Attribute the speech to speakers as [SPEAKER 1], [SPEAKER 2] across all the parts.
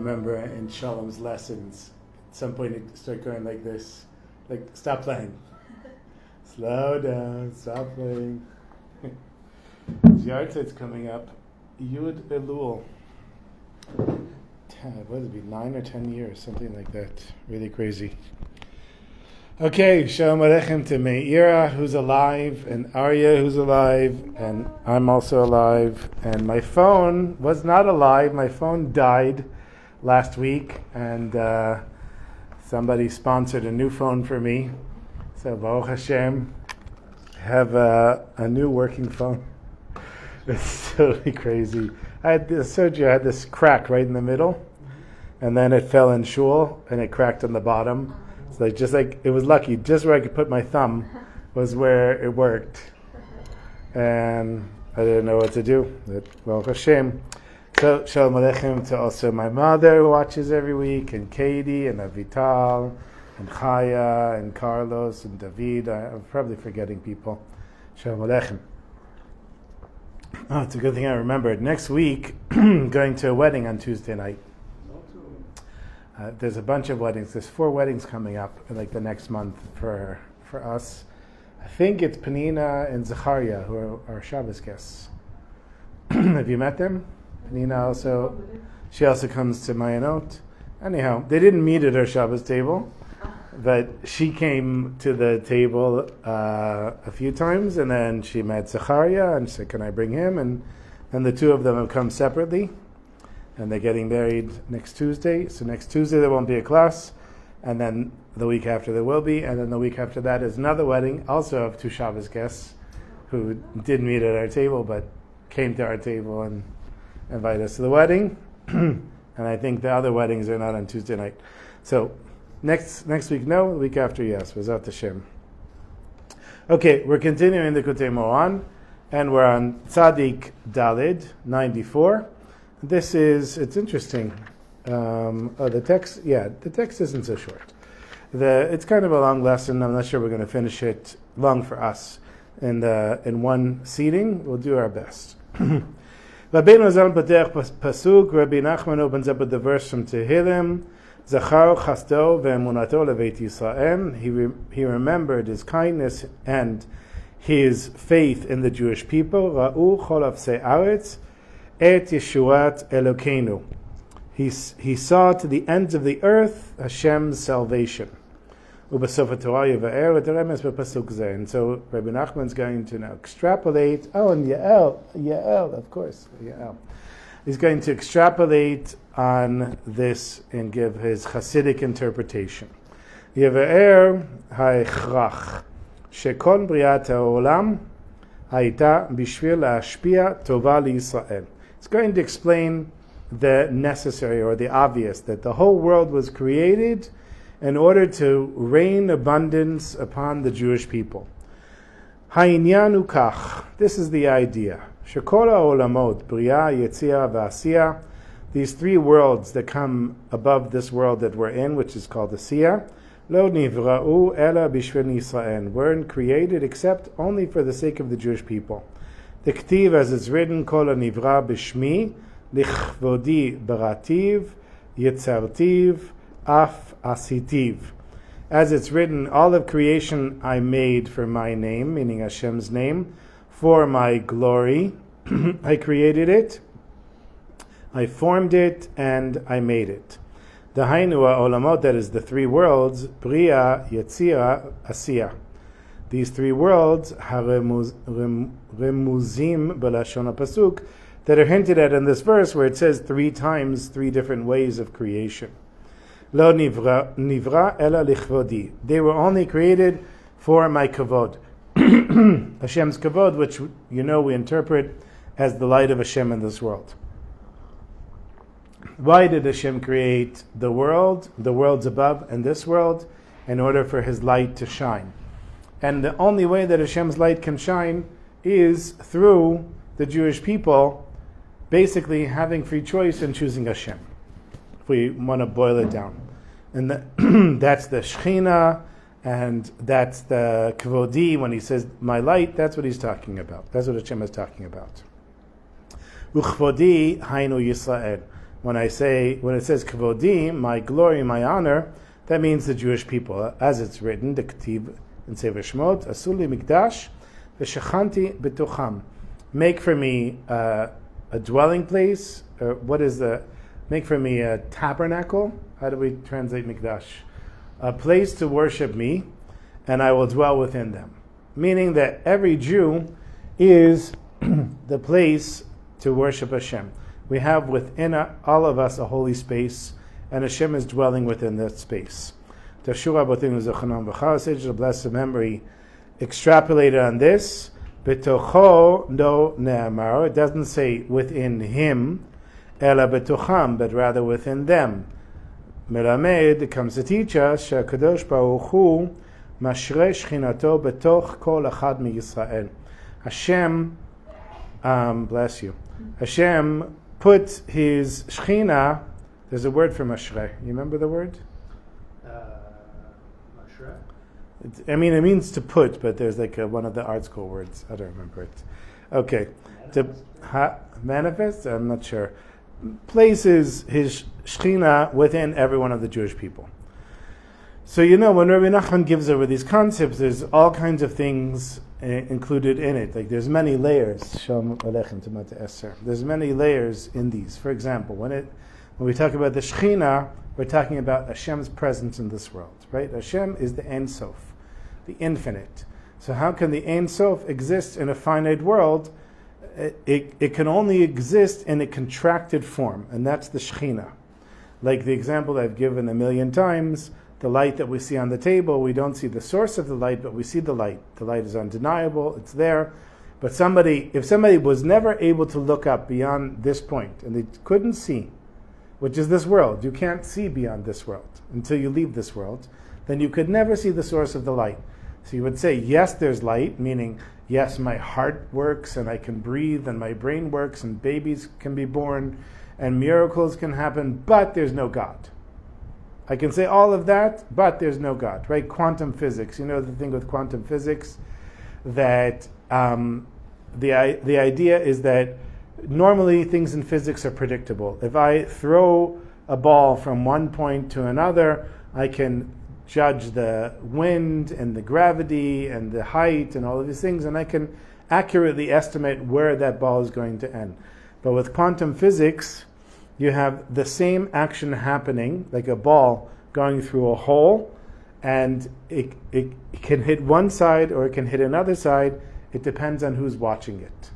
[SPEAKER 1] remember in Shalom's lessons, at some point he'd start going like this, like, stop playing. Slow down, stop playing. His yard site's coming up. Yud Elul. What would it be, 9 or 10 years, something like that. Really crazy. Okay, Shalom Aleichem to Meira, who's alive, and Arya, who's alive, and I'm also alive. And my phone was not alive. My phone died last week, and somebody sponsored a new phone for me. So, Baruch Hashem, I have a new working phone. It's totally crazy. I had this surgery. I had this crack right in the middle, and then it fell in shul, and it cracked on the bottom. So it was lucky. Just where I could put my thumb was where it worked, and I didn't know what to do. Well, Hashem. So Shalom Aleichem to also my mother who watches every week, and Katie, and Avital, and Chaya, and Carlos, and David. I'm probably forgetting people. Shalom Aleichem. Oh, it's a good thing I remembered. Next week, going to a wedding on Tuesday night. There's a bunch of weddings. There's 4 weddings coming up in like the next month for us. I think it's Penina and Zachariah who are our Shabbos guests. Have you met them? Penina she also comes to Mayanot. Anyhow, they didn't meet at our Shabbos table, but she came to the table a few times, and then she met Zachariah, and she said, can I bring him? And then the two of them have come separately. And they're getting married next Tuesday. So next Tuesday there won't be a class. And then the week after there will be. And then the week after that is another wedding, also of 2 Shabbos guests who didn't meet at our table but came to our table and invited us to the wedding. And I think the other weddings are not on Tuesday night. So next week, no. The week after, yes. V'ezrat Hashem. Okay, we're continuing the Likutey Moharan. And we're on Tzadik Dalid 94. It's interesting. The text isn't so short. It's kind of a long lesson. I'm not sure we're going to finish it long for us. In one seating, we'll do our best. Rabbeinu Zal Patech Pasuk, Rabbi Nachman opens up with the verse from Tehillim, Zachar Chasto ve'emunato leveit Yisrael. He remembered his kindness and his faith in the Jewish people. Ra'u chol afsei aretz Et Yeshuat Elokeinu. He saw to the ends of the earth Hashem's salvation. U'b'sof Torah yiva'er et remes b'pasuk zeh. And so Rabbi Nachman's going to now extrapolate. Oh, and Yael, of course, Yael. He's going to extrapolate on this and give his Hasidic interpretation. Yiva'er ha'echrach shekol briat ha'olam ha'ita b'shvil la'ashpia tova liYisrael. It's going to explain the necessary or the obvious, that the whole world was created in order to rain abundance upon the Jewish people. Ha'inyan ukach. This is the idea. Shekol ha'olamot, Bria, Yetzia, V'asiya, these 3 worlds that come above this world that we're in, which is called the Asiya, Lo nivra'u ela b'shvil Yisrael, weren't created except only for the sake of the Jewish people. The Ktiv, as it's written, Kol nivra b'shmi, lichvodi barativ, yitzartiv, af asitiv. As it's written, all of creation I made for my name, meaning Hashem's name, for my glory. I created it, I formed it, and I made it. The Hainu Olamot, that is the 3 worlds, Bria, Yetzira, Asiya. These 3 worlds, Remuzim B'lashon HaPasuk, that are hinted at in this verse where it says 3 times 3 different ways of creation. Lo nivra ela lichvodi. They were only created for my kavod. Hashem's kavod, which we interpret as the light of Hashem in this world. Why did Hashem create the worlds above and this world? In order for His light to shine. And the only way that Hashem's light can shine is through the Jewish people basically having free choice and choosing Hashem, if we want to boil it down. And that's the Shechina, and that's the Kvodi. When he says, my light, that's what he's talking about. That's what Hashem is talking about. Uchvodi hainu Yisrael. when it says Kavodi, my glory, my honor, that means the Jewish people. As it's written, the Ketib in Sefer Shmot, Asuli Mikdash, V'shachanti B'tocham. Make for me a dwelling place, or make for me a tabernacle. How do we translate Mikdash? A place to worship me, and I will dwell within them. Meaning that every Jew is the place to worship Hashem. We have within all of us a holy space, and Hashem is dwelling within that space. The blessed memory extrapolated on this. Betocho no ne'amar. It doesn't say within him, ela betocham, but rather within them. Melamed comes to teach us she'akadosh baruch hu mashrei shchinato betoch kol achad miYisrael. Hashem, bless you. Hashem put his shchina. There's a word for mashrei. You remember the word?
[SPEAKER 2] Mashrei.
[SPEAKER 1] It means to put, but there's like one of the art school words. I don't remember it. Okay. Manifest? I'm not sure. Places his shechina within every one of the Jewish people. So when Rabbi Nachman gives over these concepts, there's all kinds of things included in it. Like there's many layers. Shalom aleichem Tamat Esther. There's many layers in these. For example, when we talk about the shechina, we're talking about Hashem's presence in this world, right? Hashem is the Ein Sof, the infinite. So how can the Ein Sof exist in a finite world? It can only exist in a contracted form, and that's the Shekhinah. Like the example I've given a million times, the light that we see on the table, we don't see the source of the light, but we see the light. The light is undeniable, it's there. But if somebody was never able to look up beyond this point, and they couldn't see, which is this world, you can't see beyond this world until you leave this world, then you could never see the source of the light. So you would say, yes, there's light, meaning, yes, my heart works and I can breathe and my brain works and babies can be born and miracles can happen, but there's no God. I can say all of that, but there's no God, right? Quantum physics, the thing with quantum physics, that the idea is that normally things in physics are predictable. If I throw a ball from one point to another, I can judge the wind and the gravity and the height and all of these things, and I can accurately estimate where that ball is going to end. But with quantum physics, you have the same action happening, like a ball going through a hole, and it can hit one side or it can hit another side. It depends on who's watching it.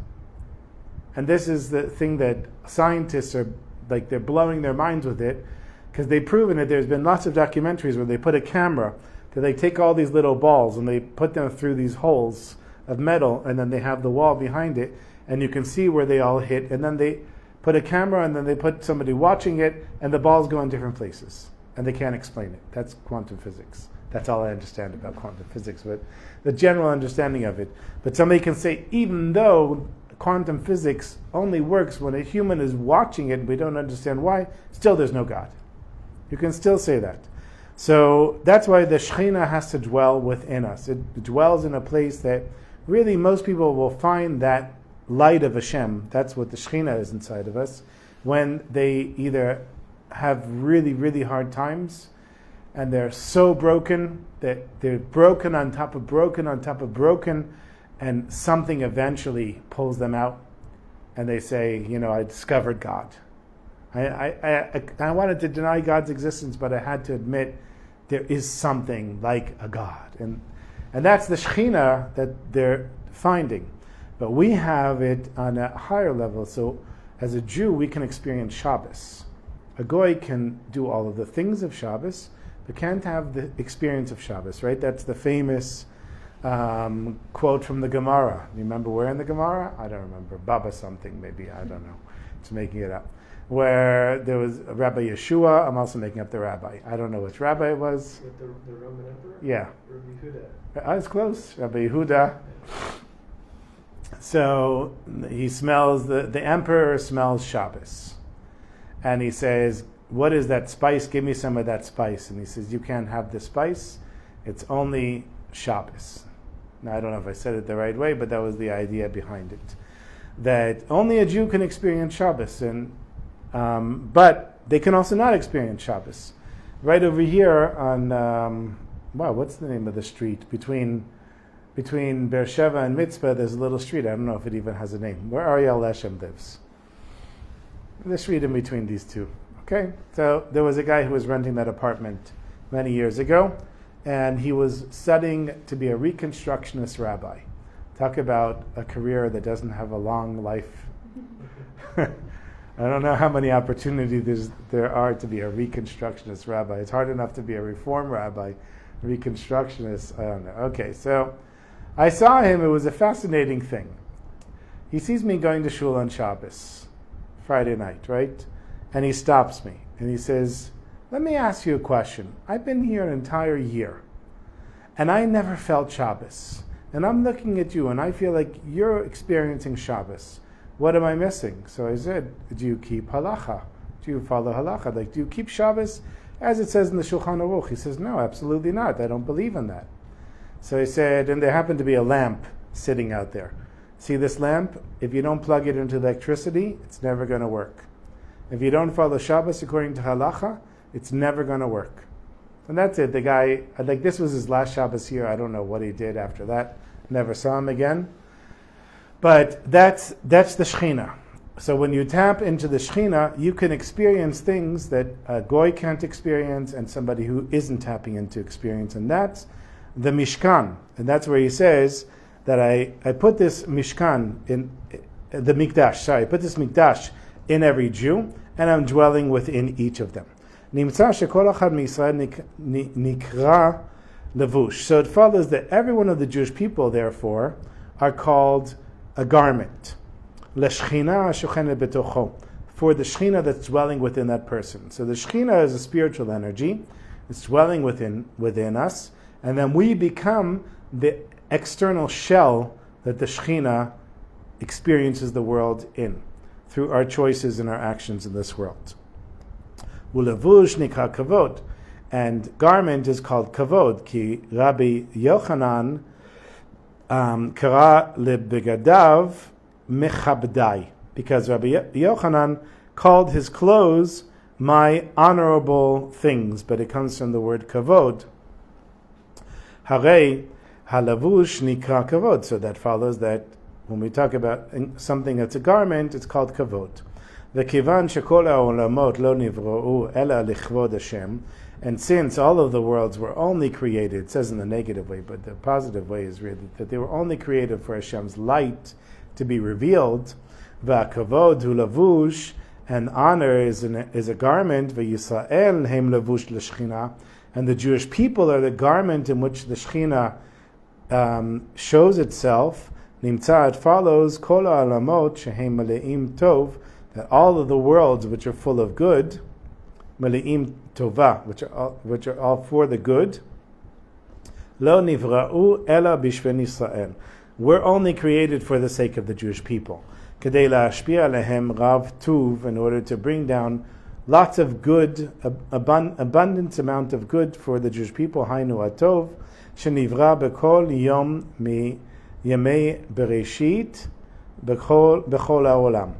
[SPEAKER 1] And this is the thing that scientists are, they're blowing their minds with it, because they've proven it. There's been lots of documentaries where they put a camera, that they take all these little balls and they put them through these holes of metal, and then they have the wall behind it, and you can see where they all hit, and then they put a camera and then they put somebody watching it, and the balls go in different places, and they can't explain it. That's quantum physics. That's all I understand about quantum physics, but the general understanding of it. But somebody can say, even though quantum physics only works when a human is watching it and we don't understand why, still there's no God. You can still say that. So that's why the Shekhinah has to dwell within us. It dwells in a place that really most people will find that light of Hashem. That's what the Shekhinah is inside of us. When they either have really, really hard times and they're so broken that they're broken on top of broken on top of broken, and something eventually pulls them out and they say, I discovered God. I wanted to deny God's existence, but I had to admit there is something like a God. And that's the Shekhinah that they're finding. But we have it on a higher level. So as a Jew, we can experience Shabbos. A Goy can do all of the things of Shabbos, but can't have the experience of Shabbos, right? That's the famous quote from the Gemara. You remember where in the Gemara? I don't remember. Baba something, maybe. I don't know. It's making it up. Where there was Rabbi Yeshua. I'm also making up the rabbi. I don't know which rabbi it was.
[SPEAKER 2] With the Roman emperor?
[SPEAKER 1] Yeah.
[SPEAKER 2] Rabbi Yehuda.
[SPEAKER 1] I was close. Rabbi Yehuda. So he smells, the emperor smells Shabbos. And he says, what is that spice? Give me some of that spice. And he says, you can't have the spice. It's only Shabbos. Now, I don't know if I said it the right way, but that was the idea behind it. That only a Jew can experience Shabbos. And But they can also not experience Shabbos. Right over here on, what's the name of the street? Between Beersheba and Mitzvah, there's a little street. I don't know if it even has a name. Where Ariel Leshem lives. The street in between these two. Okay? So there was a guy who was renting that apartment many years ago, and he was studying to be a Reconstructionist rabbi. Talk about a career that doesn't have a long life. I don't know how many opportunities there are to be a Reconstructionist rabbi. It's hard enough to be a Reform rabbi. Reconstructionist, I don't know. Okay, so I saw him. It was a fascinating thing. He sees me going to shul on Shabbos, Friday night, right? And he stops me and he says, let me ask you a question. I've been here an entire year and I never felt Shabbos. And I'm looking at you and I feel like you're experiencing Shabbos. What am I missing? So I said, do you keep halacha? Do you follow halacha? Like, do you keep Shabbos as it says in the Shulchan Aruch? He says, no, absolutely not. I don't believe in that. So he said, and there happened to be a lamp sitting out there. See this lamp? If you don't plug it into electricity, it's never going to work. If you don't follow Shabbos according to halacha, it's never going to work. And that's it. The guy, like, this was his last Shabbos here. I don't know what he did after that. Never saw him again. But that's the Shechina. So when you tap into the Shechina, you can experience things that a goy can't experience and somebody who isn't tapping into experience. And that's the Mishkan. And that's where he says that I put this Mishkan in the Mikdash. I put this Mikdash in every Jew, and I'm dwelling within each of them. Nimtza shekol achad miYisrael nikra levush. So it follows that every one of the Jewish people, therefore, are called a garment. L'shchina shochenet betocho. For the Shechina that's dwelling within that person. So the Shechina is a spiritual energy. It's dwelling within us. And then we become the external shell that the Shechina experiences the world in, through our choices and our actions in this world. Ulevush nikra kavod. And garment is called kavod. Ki Rabbi Yochanan kara lebegadav mechabdai. Because Rabbi Yochanan called his clothes my honorable things. But it comes from the word kavod. Harei halavush nikra kavod. So that follows that when we talk about something that's a garment, it's called kavod. V'kivan shekol ha'olamot lo nivro'u ela lichvod Hashem. And since all of the worlds were only created, it says in the negative way, but the positive way is really that they were only created for Hashem's light to be revealed. V'kavod hu lavush, and honor is a garment. V'Yisrael heim lavush l'shchina. And the Jewish people are the garment in which the Shechina shows itself. Nimtza, it follows, kol ha'alamot shehem male'im tov, that all of the worlds which are full of good, male'im tova, which are all for the good, lo nivra'u ela bishven Yisrael. We're only created for the sake of the Jewish people. Kedei la'ashpia lehem rav tuv, in order to bring down lots of good, abundant amount of good for the Jewish people. Hainu atov, shenivra b'kol yom mi yemei bereshit b'kol ha'olam.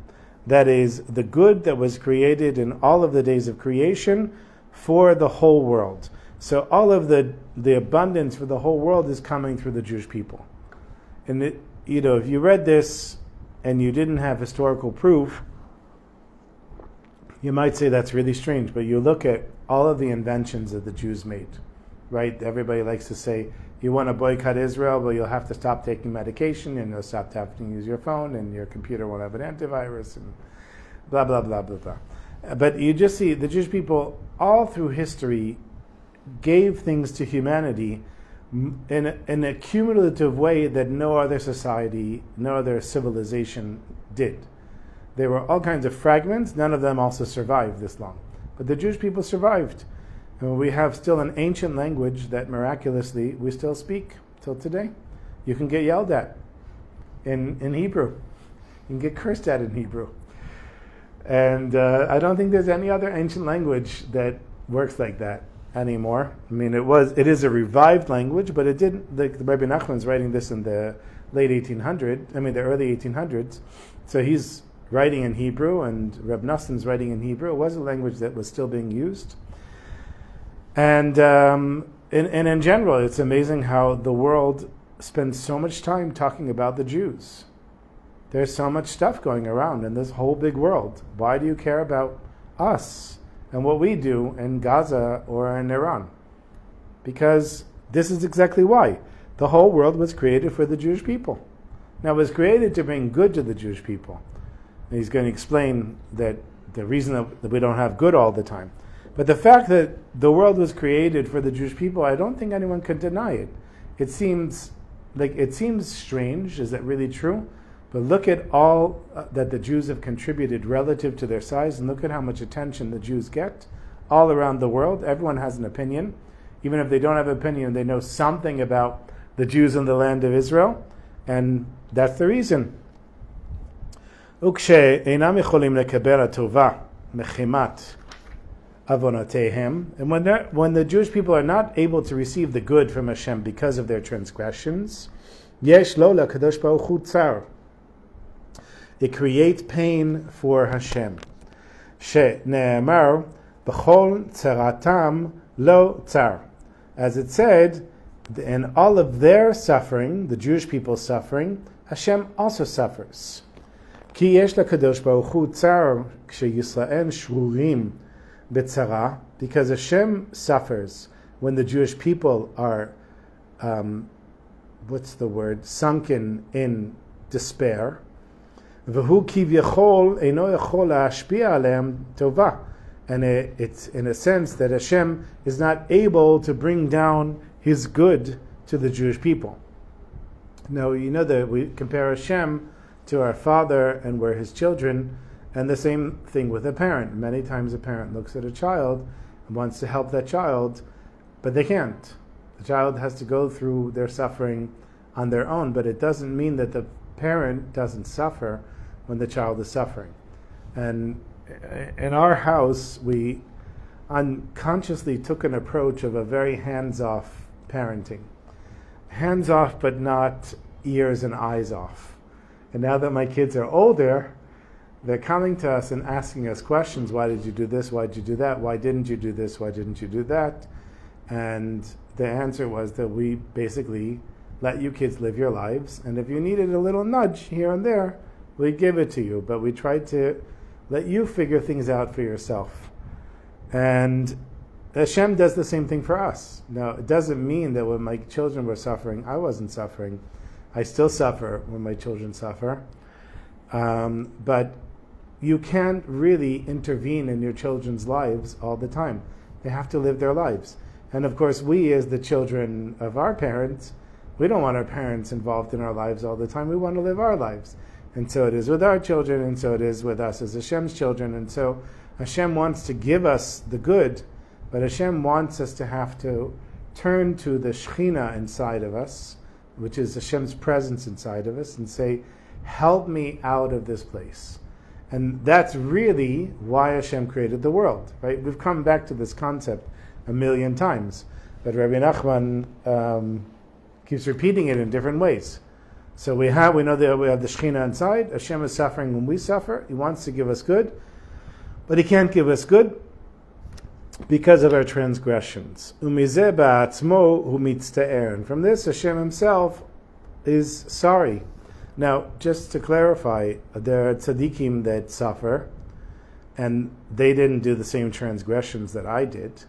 [SPEAKER 1] That is the good that was created in all of the days of creation for the whole world. So all of the abundance for the whole world is coming through the Jewish people. And if you read this and you didn't have historical proof, you might say that's really strange, but you look at all of the inventions that the Jews made, right? Everybody likes to say, you want to boycott Israel, well, you'll have to stop taking medication, and you'll stop having to use your phone, and your computer won't have an antivirus, and blah, blah, blah, blah, blah. But you just see the Jewish people all through history gave things to humanity in a cumulative way that no other society, no other civilization did. There were all kinds of fragments. None of them also survived this long. But the Jewish people survived. And we have still an ancient language that miraculously we still speak till today. You can get yelled at in Hebrew. You can get cursed at in Hebrew. And I don't think there's any other ancient language that works like that anymore. I mean, it is a revived language, but it didn't, the Rabbi Nachman's writing this in the the early 1800s. So he's writing in Hebrew, and Reb Noson's writing in Hebrew. It was a language that was still being used. And in general, it's amazing how the world spends so much time talking about the Jews. There's so much stuff going around in this whole big world. Why do you care about us and what we do in Gaza or in Iran? Because this is exactly why. The whole world was created for the Jewish people. Now, it was created to bring good to the Jewish people. And he's going to explain that the reason that we don't have good all the time. But the fact that the world was created for the Jewish people, I don't think anyone could deny it. It seems strange. Is that really true? But look at all that the Jews have contributed relative to their size, and look at how much attention the Jews get all around the world. Everyone has an opinion. Even if they don't have an opinion, they know something about the Jews in the land of Israel, and that's the reason. וכשאינם יכולים לקבל הטובה מחימת עוונותיהם, and when the Jewish people are not able to receive the good from Hashem because of their transgressions, יש לו לקדוש ברוך הוא צער. It creates pain for Hashem. שנאמר בכל צרתם לא צר. As it said, in all of their suffering, the Jewish people's suffering, Hashem also suffers. כי יש לקדוש ברוך הוא צער כשישראל שרורים בצרה, because Hashem suffers when the Jewish people are, sunken in despair. והוא כביכול אינו יכול להשפיע עליהם טובה. And it's in a sense that Hashem is not able to bring down His good to the Jewish people. Now, you know that we compare Hashem to our father and we're His children, and the same thing with a parent. Many times a parent looks at a child and wants to help that child, but they can't. The child has to go through their suffering on their own, but it doesn't mean that the parent doesn't suffer when the child is suffering. And in our house, we unconsciously took an approach of a very hands-off parenting. Hands-off, but not ears and eyes off. And now that my kids are older, they're coming to us and asking us questions. Why did you do this? Why did you do that? Why didn't you do this? Why didn't you do that? And the answer was that we basically let you kids live your lives. And if you needed a little nudge here and there, we give it to you. But we tried to let you figure things out for yourself. And Hashem does the same thing for us. Now, it doesn't mean that when my children were suffering, I wasn't suffering. I still suffer when my children suffer. But you can't really intervene in your children's lives all the time. They have to live their lives. And of course, we as the children of our parents, we don't want our parents involved in our lives all the time. We want to live our lives. And so it is with our children, and so it is with us as Hashem's children. And so Hashem wants to give us the good, but Hashem wants us to have to turn to the Shekhinah inside of us, which is Hashem's presence inside of us, and say, help me out of this place. And that's really why Hashem created the world, right? We've come back to this concept a million times, but Rabbi Nachman keeps repeating it in different ways. So we know that we have the Shekhinah inside. Hashem is suffering when we suffer. He wants to give us good, but He can't give us good because of our transgressions. Umizeh ba'atzmo hu mitzta'er. And from this, Hashem Himself is sorry. Now, just to clarify, there are tzaddikim that suffer, and they didn't do the same transgressions that I did.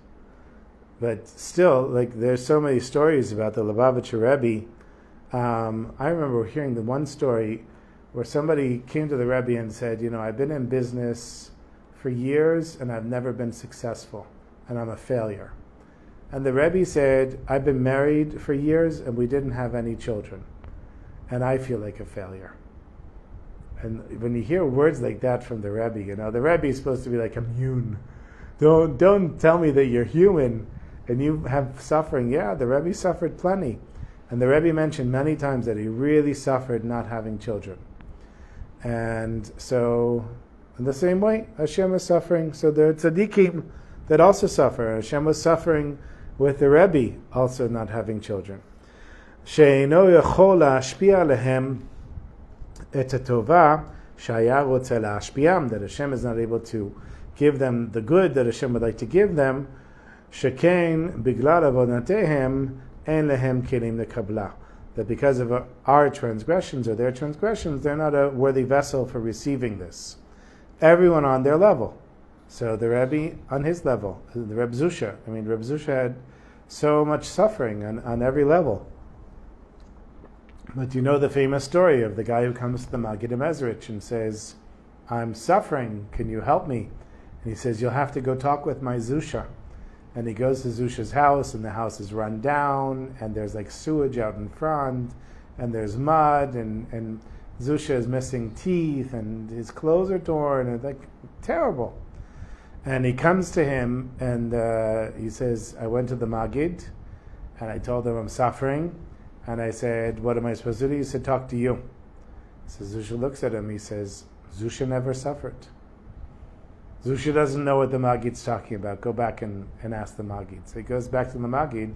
[SPEAKER 1] But still, there's so many stories about the Lubavitcher Rebbe. I remember hearing the one story where somebody came to the Rebbe and said, I've been in business for years and I've never been successful and I'm a failure. And the Rebbe said, I've been married for years and we didn't have any children and I feel like a failure. And when you hear words like that from the Rebbe, the Rebbe is supposed to be immune. Don't tell me that you're human and you have suffering. Yeah, the Rebbe suffered plenty. And the Rebbe mentioned many times that he really suffered not having children. And so, in the same way, Hashem is suffering. So there are tzaddikim that also suffer. Hashem was suffering with the Rebbe also not having children. She'eino yachol la'ashpi'a lehem et hatova Shaya rotze la'ashpiam, that Hashem is not able to give them the good that Hashem would like to give them. Shekain biglal avodatehem en lehem kelim lekabla, that because of our transgressions or their transgressions, they're not a worthy vessel for receiving this. Everyone on their level. So the Rebbe on his level, the Reb Zusha. Reb Zusha had so much suffering on every level. But you know the famous story of the guy who comes to the Maggid Mezrich and says, I'm suffering, can you help me? And he says, you'll have to go talk with my Zusha. And he goes to Zusha's house, and the house is run down, and there's like sewage out in front, and there's mud, and Zusha is missing teeth, and his clothes are torn, and like terrible. And he comes to him, and he says, I went to the Maggid, and I told him I'm suffering, and I said, what am I supposed to do? He said, talk to you. So Zusha looks at him, he says, Zusha never suffered. Zusha doesn't know what the Maggid's talking about. Go back and ask the Maggid. So he goes back to the Maggid,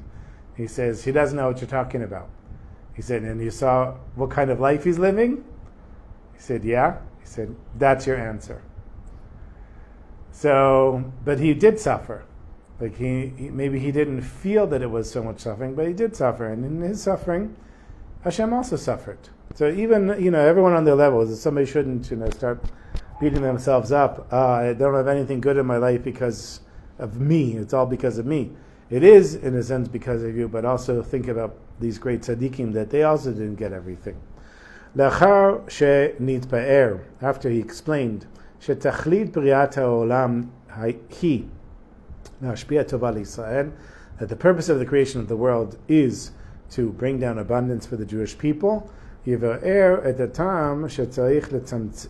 [SPEAKER 1] he says, he doesn't know what you're talking about. He said, and you saw what kind of life he's living? He said, yeah. He said, that's your answer. So, but he did suffer. Like he maybe he didn't feel that it was so much suffering, but he did suffer. And in his suffering, Hashem also suffered. So even, everyone on their levels, somebody shouldn't, start beating themselves up. I don't have anything good in my life because of me. It's all because of me. It is, in a sense, because of you, but also think about these great tzaddikim that they also didn't get everything. Lachar she'nitpa'er, after he explained, she'tachlit b'riat ha'olam hi nashpia tova l'Yisrael, that the purpose of the creation of the world is to bring down abundance for the Jewish people. Yivaer et hatam she'tzarich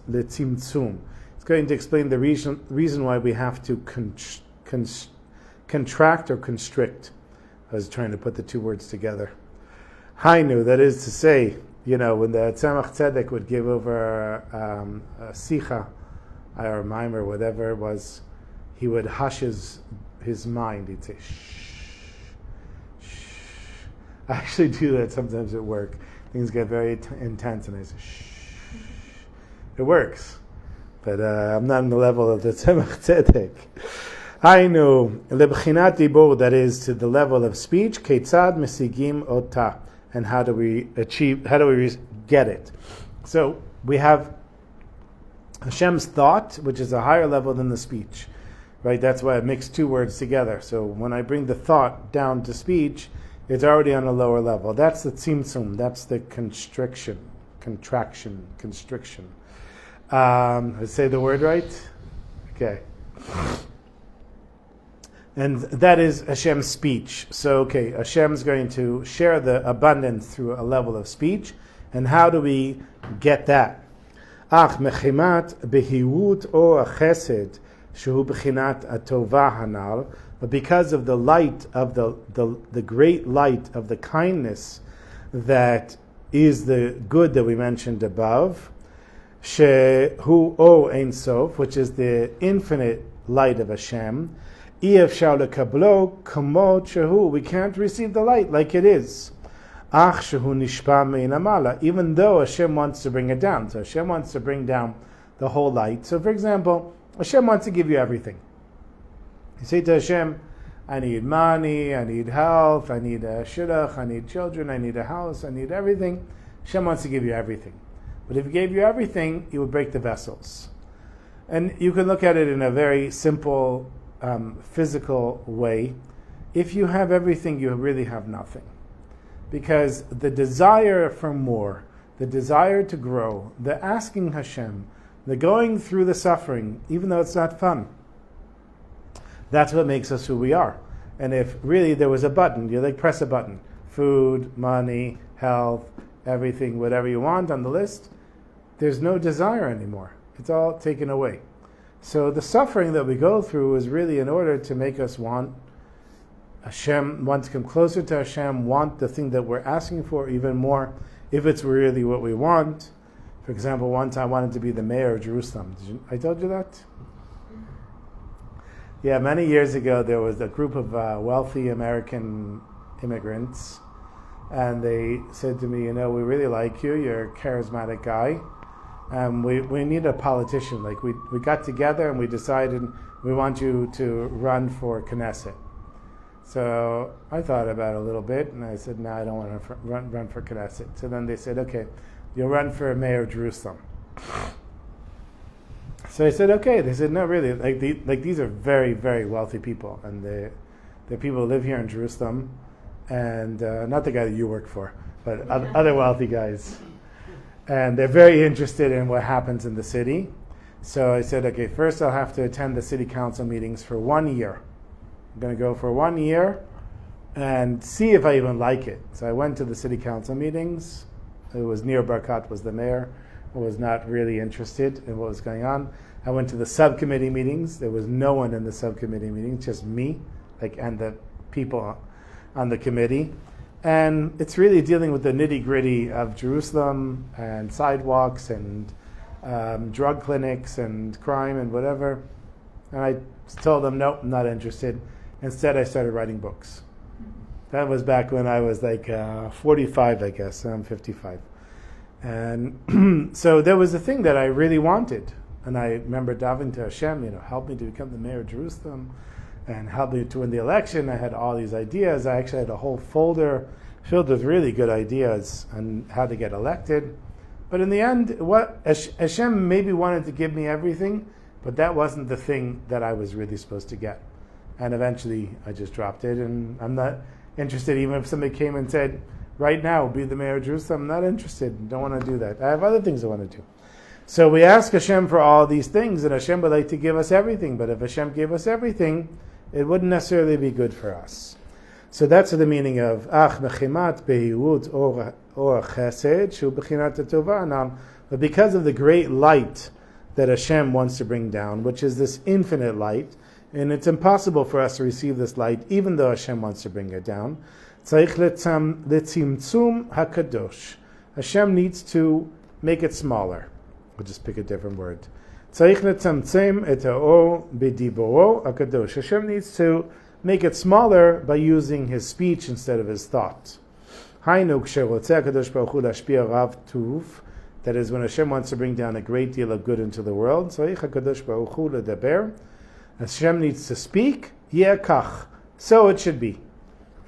[SPEAKER 1] letzimtzum. It's going to explain the reason why we have to contract or constrict. I was trying to put the two words together. Hainu, that is to say, when the Tzemach Tzedek would give over a sicha or a mime or whatever it was, he would hush his mind. He'd say, shh, shh. I actually do that sometimes at work. Things get very intense and I say, shh. It works. But I'm not on the level of the Tzemach Tzedek. Hainu, lebchinat dibur, that is to the level of speech, ketzad mesigim ota. And how do we get it? So we have Hashem's thought, which is a higher level than the speech, right? That's why I mix two words together. So when I bring the thought down to speech, it's already on a lower level. That's the tzimtzum. That's the contraction. Let's say the word right? Okay. And that is Hashem's speech. So, Hashem's going to share the abundance through a level of speech. And how do we get that? Ach mechimat behiwut o chesed shehu bechinat atova hanal. But because of the light of the great light of the kindness that is the good that we mentioned above, shehu o ein sof, which is the infinite light of Hashem. We can't receive the light like it is. Even though Hashem wants to bring it down. So Hashem wants to bring down the whole light. So for example, Hashem wants to give you everything. You say to Hashem, I need money, I need health, I need a shidduch, I need children, I need a house, I need everything. Hashem wants to give you everything. But if He gave you everything, He would break the vessels. And you can look at it in a very simple physical way. If you have everything, you really have nothing. Because the desire for more, the desire to grow, the asking Hashem, the going through the suffering, even though it's not fun, that's what makes us who we are. And if really there was a button, you press a button, food, money, health, everything, whatever you want on the list, there's no desire anymore. It's all taken away. So the suffering that we go through is really in order to make us want Hashem, want to come closer to Hashem, want the thing that we're asking for even more, if it's really what we want. For example, one time I wanted to be the mayor of Jerusalem. I told you that? Yeah, many years ago there was a group of wealthy American immigrants, and they said to me, we really like you, you're a charismatic guy, we need a politician. Like we got together and we decided we want you to run for Knesset. So I thought about it a little bit, and I said, no, I don't want to run for Knesset. So then they said, okay, you'll run for mayor of Jerusalem. So I said, okay. They said, no, really. Like these are very, very wealthy people, and the people who live here in Jerusalem, and not the guy that you work for, but other wealthy guys. And they're very interested in what happens in the city. So I said, okay, first I'll have to attend the city council meetings for 1 year. I'm going to go for 1 year and see if I even like it. So I went to the city council meetings. It was Nir Barkat was the mayor. I was not really interested in what was going on. I went to the subcommittee meetings. There was no one in the subcommittee meetings, just me, and the people on the committee. And it's really dealing with the nitty-gritty of Jerusalem and sidewalks and drug clinics and crime and whatever. And I told them, nope, I'm not interested. Instead, I started writing books. That was back when I was 45, I guess. I'm 55. And so there was a thing that I really wanted. And I remember davening to Hashem, help me to become the mayor of Jerusalem and help me to win the election. I had all these ideas. I actually had a whole folder filled with really good ideas on how to get elected. But in the end, what Hashem maybe wanted to give me everything, but that wasn't the thing that I was really supposed to get. And eventually I just dropped it, and I'm not interested. Even if somebody came and said, right now, be the mayor of Jerusalem, I'm not interested. Don't want to do that. I have other things I want to do. So we ask Hashem for all these things, and Hashem would like to give us everything. But if Hashem gave us everything, it wouldn't necessarily be good for us. So that's the meaning of Ach mechimat behirut or chesed shu bechinat tova. Now, but because of the great light that Hashem wants to bring down, which is this infinite light, and it's impossible for us to receive this light, even though Hashem wants to bring it down. Tzarich letzimtzum hakadosh. Hashem needs to make it smaller. We'll just pick a different word. Tzarich letzamtzem et ha'or b'diboro hakadosh. Hashem needs to make it smaller by using His speech instead of His thought. Hainu ksherotzeh hakadosh baruch hu lashpia rav tuv. That is, when Hashem wants to bring down a great deal of good into the world. Tzarich hakadosh baruch hu ledaber. Hashem needs to speak, kach. So it should be.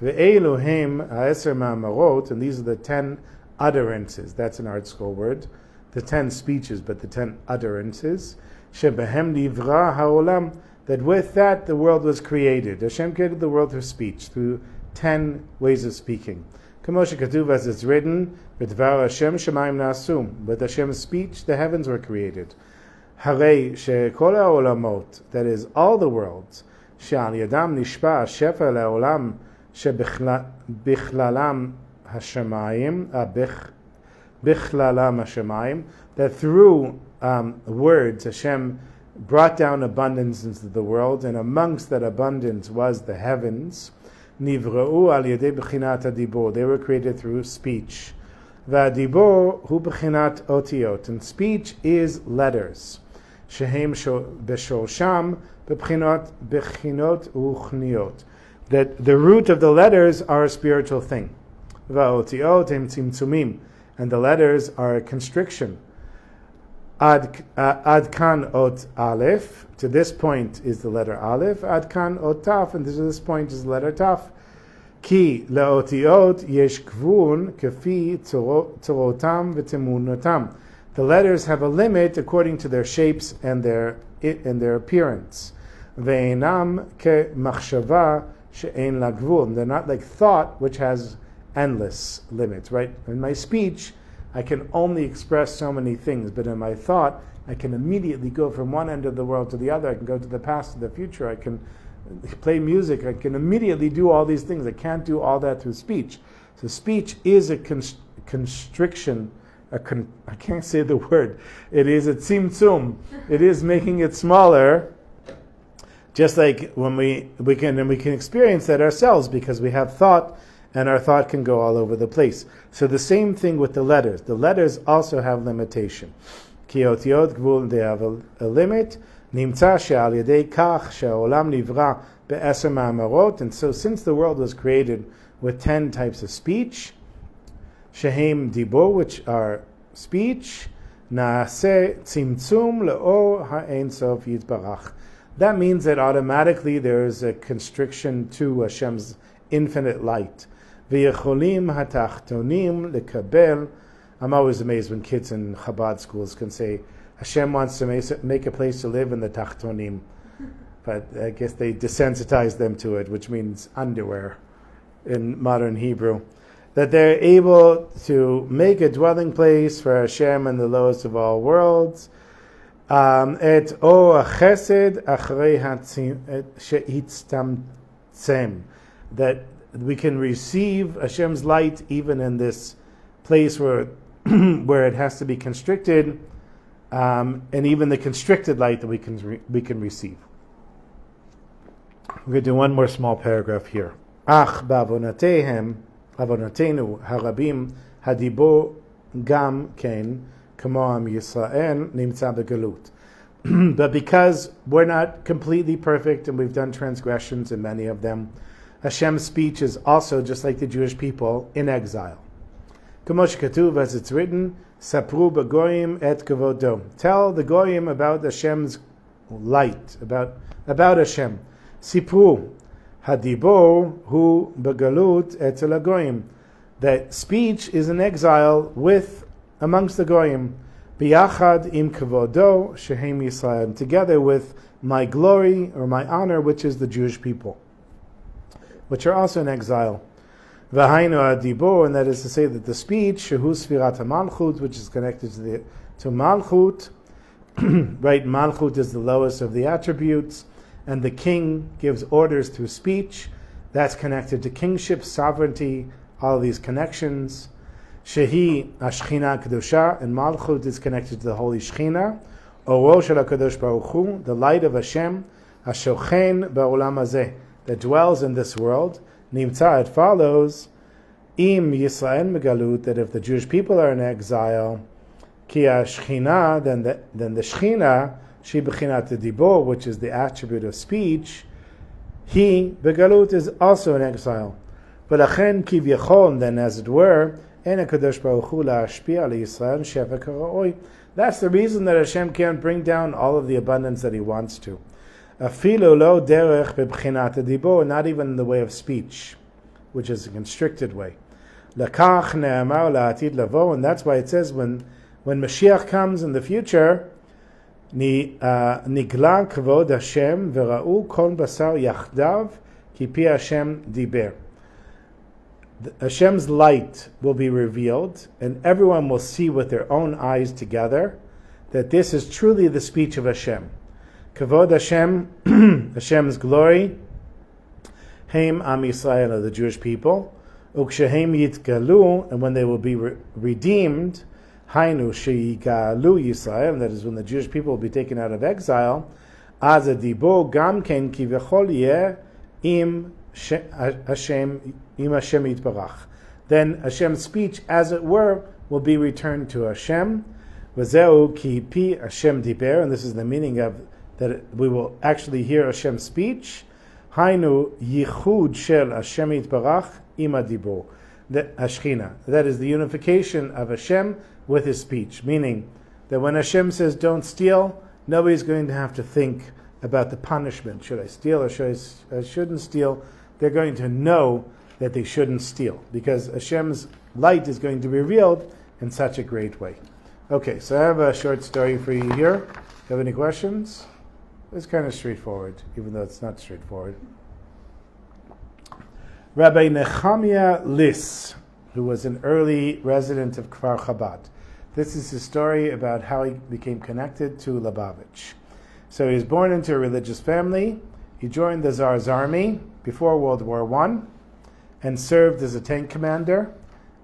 [SPEAKER 1] Ve'eluhem ha'eser ma'amarot, and these are the 10 utterances. That's an art school word. The 10 speeches, but the 10 utterances. Shebehem livra ha'olam, that with that the world was created. Hashem created the world through speech, through 10 ways of speaking. Kamosha Katuv, as it's written, B'dvar Hashem shemayim na'asum. With Hashem's speech, the heavens were created. Harei she'kol ha'olamot, that is, all the worlds, she'al yadam nishpa shefa le'olam she'bichlalam hashemayim, bichlalam hashemayim, that through words Hashem brought down abundance into the world, and amongst that abundance was the heavens. Nivra'u al yedei b'chinat hadibor, they were created through speech. V'adibor hu b'chinat otiot, and speech is letters. Shehem b'shorsham b'chinot uchniot, that the root of the letters are a spiritual thing. V'otiot hem tzimtzumim, and the letters are a constriction. Ad kan ot aleph, to this point is the letter aleph. Ad kan ot taf, and to this point is the letter taf. Ki leotiot yesh gvul kefi tzorotam v'temunotam. The letters have a limit according to their shapes and their appearance. Ve'enam ke machshava she'en la gvul. They're not like thought, which has endless limits, right? In my speech, I can only express so many things, but in my thought, I can immediately go from one end of the world to the other. I can go to the past, to the future. I can play music. I can immediately do all these things. I can't do all that through speech. So speech is a constriction. I can't say the word. It is a tzimtzum. It is making it smaller. Just like when we can experience that ourselves because we have thought, and our thought can go all over the place. So the same thing with the letters. The letters also have limitation. Kiotiot gvul, they have a limit. Nimtza she'al yedei kach she'olam nivra be'eser ma'amarot. And so since the world was created with 10 types of speech, shehem dibor, which are speech, Naaseh tzimtzum le'or ha'ein sof yitbarach. That means that automatically there is a constriction to Hashem's infinite light. V'yecholim hatachtonim lekabel. I'm always amazed when kids in Chabad schools can say, Hashem wants to make a place to live in the tachtonim. But I guess they desensitize them to it, which means underwear in modern Hebrew. That they're able to make a dwelling place for Hashem in the lowest of all worlds. Et o chesed achrei she'itztamtzem. That we can receive Hashem's light even in this place where where it has to be constricted, and even the constricted light that we can receive. We're going to do one more small paragraph here. Ach ba'avonatenu harabim hadibo gam ken kamo am Yisrael nimtza begalut. But because we're not completely perfect and we've done transgressions in many of them, Hashem's speech is also, just like the Jewish people, in exile. Kamo shekatuv, as it's written, sapru b'goyim et kavodo. Tell the goyim about Hashem's light, about Hashem. Sipru hadibo hu begalut etzel hagoyim. That speech is in exile amongst the goyim. Biyachad im kavodo shehem Yisrael. Together with my glory or my honor, which is the Jewish people, which are also in exile. V'hainu adibo, and that is to say that the speech, shehu sfirat malchut, which is connected to malchut, right? Malchut is the lowest of the attributes, and the king gives orders through speech. That's connected to kingship, sovereignty, all of these connections. Shehi ashchina kedusha, and malchut is connected to the holy shchina. Oro shel HaKadosh Baruch Hu, the light of Hashem, hashochen ba'olam hazeh, that dwells in this world. Nimtza, it follows, im Yisrael megalut, that if the Jewish people are in exile, ki ashchina, then the shchina, she bechinat dibor, which is the attribute of speech, he begalut is also in exile. V'lachen kivyachol, then as it were, en HaKadosh Baruch Hu la'ashpia leYisrael shefa k'ra'oi. That's the reason that Hashem can't bring down all of the abundance that He wants to. Afilu lo derech bebchinat dibor, not even in the way of speech, which is a constricted way. Lakach ne'amar la'atid lavo, and that's why it says when Mashiach comes in the future, nigla kvod Hashem v'ra'u kol basar yachdav ki pi Hashem diber. Hashem's light will be revealed, and everyone will see with their own eyes together that this is truly the speech of Hashem. Kavod Hashem, Hashem's glory, Heim Am Yisrael, the Jewish people, Ukshehem Yitgalu, and when they will be redeemed, Hainu Sheyigalu Yisrael, and that is when the Jewish people will be taken out of exile, Az Adibo Gam Ken Kivechol Yeh Im Hashem Yitbarach. Then Hashem's speech, as it were, will be returned to Hashem. V'zeu ki pi Hashem diber, and this is the meaning of that we will actually hear Hashem's speech. Hainu yichud shel Hashem Yitbarach ima dibur. The Ashchina. That is the unification of Hashem with His speech. Meaning that when Hashem says don't steal, nobody's going to have to think about the punishment. Should I steal or I shouldn't steal? They're going to know that they shouldn't steal because Hashem's light is going to be revealed in such a great way. Okay, so I have a short story for you here. Do you have any questions? It's kind of straightforward, even though it's not straightforward. Rabbi Nechemiah Liss, who was an early resident of Kfar Chabad. This is his story about how he became connected to Lubavitch. So he was born into a religious family. He joined the Tsar's army before World War I and served as a tank commander.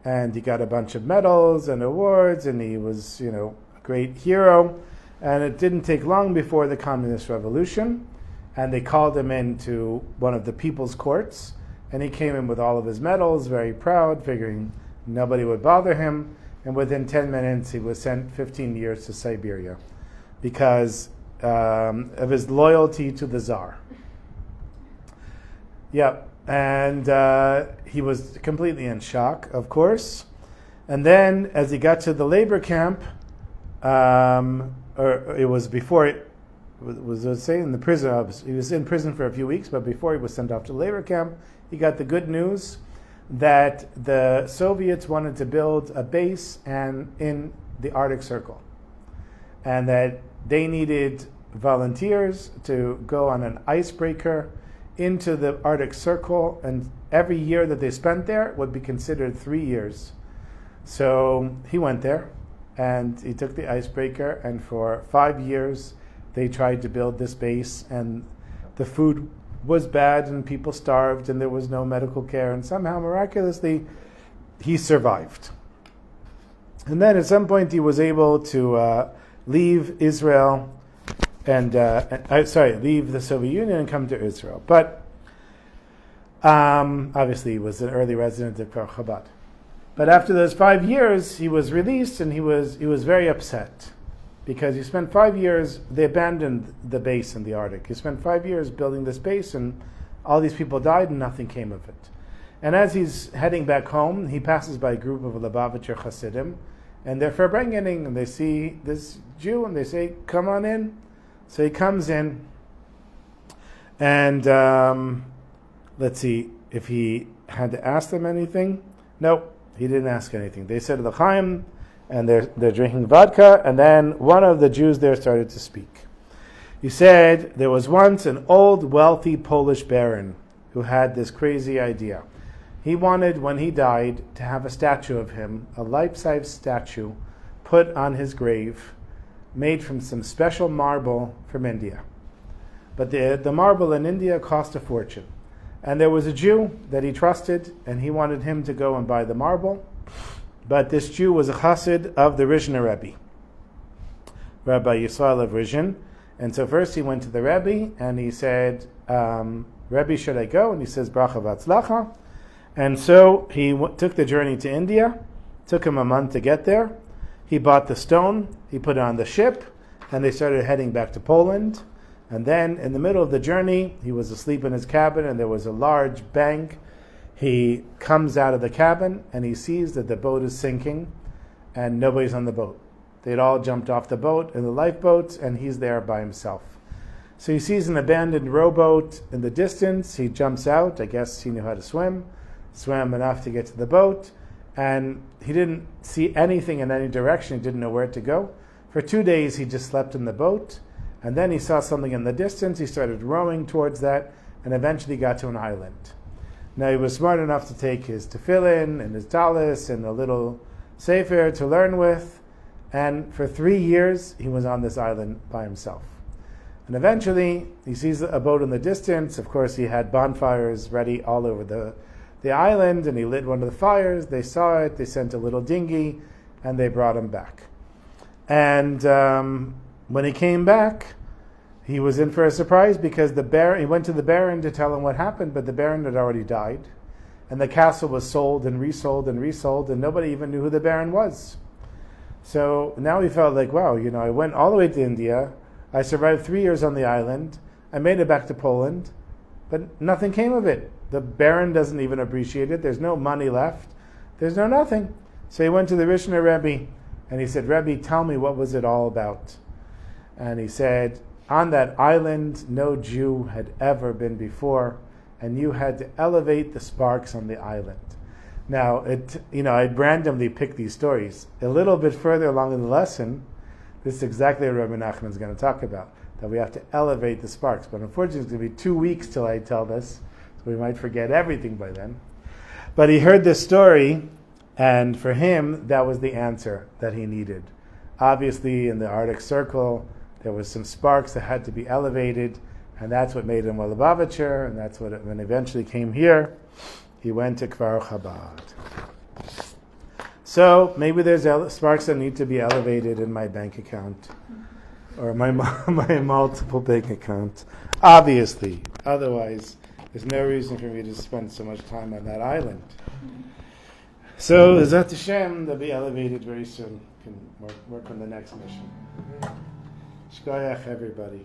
[SPEAKER 1] And he got a bunch of medals and awards, and he was, a great hero. And it didn't take long before the Communist Revolution, and they called him into one of the people's courts, and he came in with all of his medals, very proud, figuring nobody would bother him, and within 10 minutes he was sent 15 years to Siberia because of his loyalty to the Tsar. Yep, and he was completely in shock, of course. And then, as he got to the labor camp, or it was before. Was saying in the prison. He was in prison for a few weeks, but before he was sent off to the labor camp, he got the good news that the Soviets wanted to build a base in the Arctic Circle, and that they needed volunteers to go on an icebreaker into the Arctic Circle, and every year that they spent there would be considered 3 years. So he went there, and he took the icebreaker, and for 5 years they tried to build this base, and the food was bad, and people starved, and there was no medical care, and somehow, miraculously, he survived. And then at some point he was able to leave Israel, and leave the Soviet Union and come to Israel. But obviously he was an early resident of Kfar Chabad. But after those 5 years, he was released, and he was very upset. Because he spent 5 years, they abandoned the base in the Arctic. He spent 5 years building this base, and all these people died, and nothing came of it. And as he's heading back home, he passes by a group of Lubavitcher Hasidim, and they're Farbrengening, and they see this Jew, and they say, "Come on in." So he comes in, and let's see if he had to ask them anything. No, he didn't ask anything. They said L'chaim, and they're drinking vodka, and then one of the Jews there started to speak. He said there was once an old, wealthy Polish baron who had this crazy idea. He wanted, when he died, to have a statue of him, a life-size statue, put on his grave, made from some special marble from India. But the marble in India cost a fortune. And there was a Jew that he trusted, and he wanted him to go and buy the marble. But this Jew was a chassid of the Rizhiner Rebbe, Rabbi Yisrael of Rizhin. And so first he went to the Rebbe, and he said, Rebbe, should I go? And he says, Bracha v'atzlacha. And so he took the journey to India. Took him a month to get there. He bought the stone, he put it on the ship, and they started heading back to Poland. And then in the middle of the journey, he was asleep in his cabin, and there was a large bang. He comes out of the cabin, and he sees that the boat is sinking, and nobody's on the boat. They'd all jumped off the boat in the lifeboats, and he's there by himself. So he sees an abandoned rowboat in the distance. He jumps out. I guess he knew how to swim. Swam enough to get to the boat, and he didn't see anything in any direction. He didn't know where to go. For 2 days, he just slept in the boat, and then he saw something in the distance. He started rowing towards that, and eventually got to an island. Now, he was smart enough to take his tefillin and his talis and a little sefer to learn with, and for 3 years, he was on this island by himself. And eventually, he sees a boat in the distance. Of course, he had bonfires ready all over the island, and he lit one of the fires. They saw it. They sent a little dinghy, and they brought him back. And when he came back, he was in for a surprise because he went to the Baron to tell him what happened, but the Baron had already died. And the castle was sold and resold and resold, and nobody even knew who the Baron was. So now he felt like, wow, I went all the way to India. I survived 3 years on the island. I made it back to Poland, but nothing came of it. The Baron doesn't even appreciate it. There's no money left. There's no nothing. So he went to the Rizhiner Rebbe, and he said, Rebbe, tell me, what was it all about? And he said, on that island, no Jew had ever been before, and you had to elevate the sparks on the island. Now, I'd randomly pick these stories. A little bit further along in the lesson, this is exactly what Rabbi Nachman is going to talk about, that we have to elevate the sparks. But unfortunately, it's going to be 2 weeks till I tell this, so we might forget everything by then. But he heard this story, and for him, that was the answer that he needed. Obviously, in the Arctic Circle, there was some sparks that had to be elevated, and that's what made him a Lubavitcher, and that's what, when he eventually came here, he went to Kfar Chabad. So maybe there's sparks that need to be elevated in my bank account, or my multiple bank accounts. Obviously, otherwise, there's no reason for me to spend so much time on that island. So, Zat Hashem, they'll be elevated very soon. Can work on the next mission. Shkoyach, everybody.